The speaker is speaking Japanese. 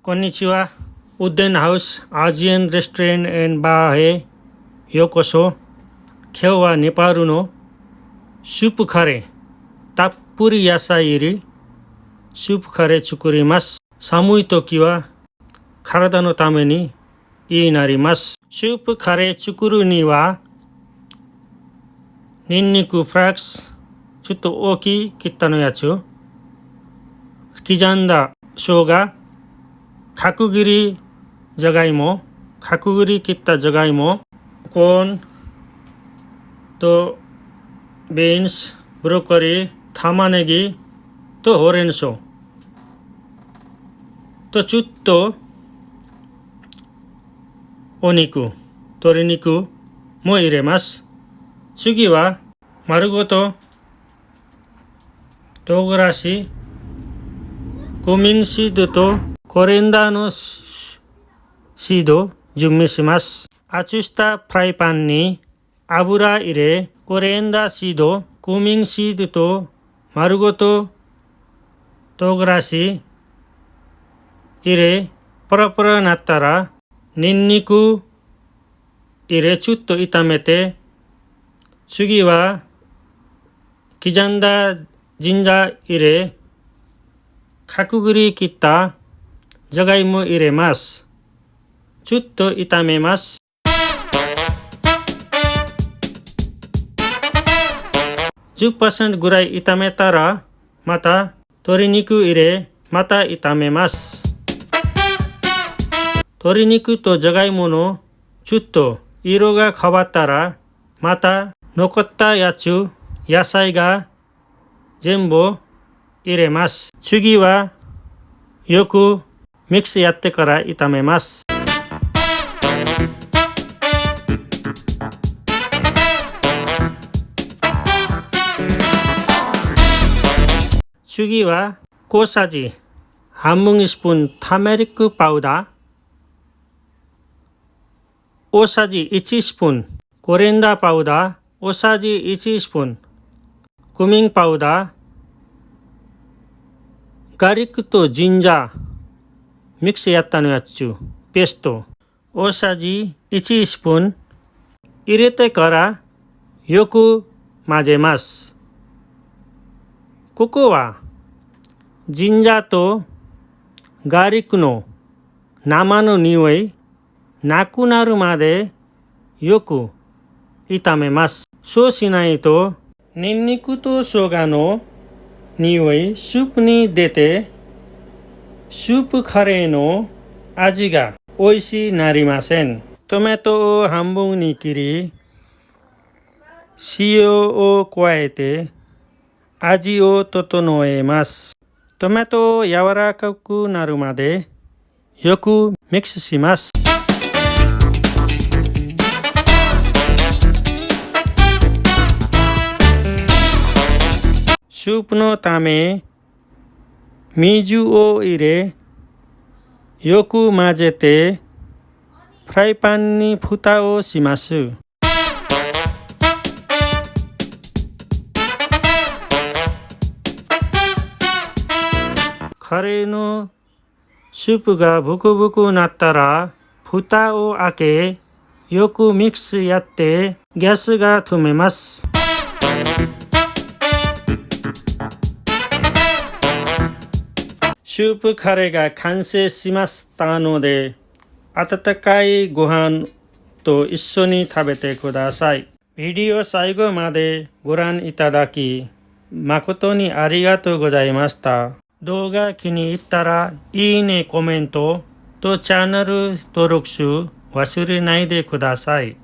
こんにちは。ウッデンハウスアジアンレストラン&バーへようこそ。今日はネパールのスープカレー、たっぷり野菜入りスープカレー作ります。寒い時は体のためにいいなります。スープカレー作るにはニンニクフラックス、ちょっと大きい切ったのやつ、刻んだ生姜、角切りじゃがいも、角切り切ったじゃがいも、コーンとビーンズ、ブロッコリー、玉ねぎとほうれん草とちょっとお肉、鶏肉も入れます。次は丸ごと唐辛子、クミンシードとコリンダーのシード準備します。熱したフライパンに油入れ、コリンダーシード、クミンシードと丸ごと唐辛子入れ、パラパラになったらニンニク入れ、ちょっと炒めて、次は刻んだジンジャー入れ、角切り切ったじゃがいも入れます。ちょっと炒めます。10% ぐらい炒めたら、また鶏肉入れ、また炒めます。鶏肉とじゃがいものちょっと色が変わったら、また残ったやつ、野菜が全部入れます。次はよくミックスやってから炒めます。次は小さじ半分スプーンターメリックパウダー、大さじ1スプーンコリンダーパウダー、大さじ1スプーンクミンパウダー、ガーリックとジンジャーミックスやったのやつペースト大さじ1スプーン入れてからよく混ぜます。ここはジンジャーとガーリックの生の匂いなくなるまでよく炒めます。そうしないとニンニクと生姜の匂いスープに出てスープカレーの味が美味しくなりません。トマトを半分に切り塩を加えて味を整えます。トマトを柔らかくなるまでよくミックスします。スープのため水を入れよく混ぜてフライパンに蓋をします。カレーのスープがブクブクなったら蓋を開けよくミックスやってギャスが止めます。スープカレーが完成しましたので温かいご飯と一緒に食べてください。ビデオ最後までご覧いただき誠にありがとうございました。動画気に入ったらいいね、コメントとチャンネル登録忘れないでください。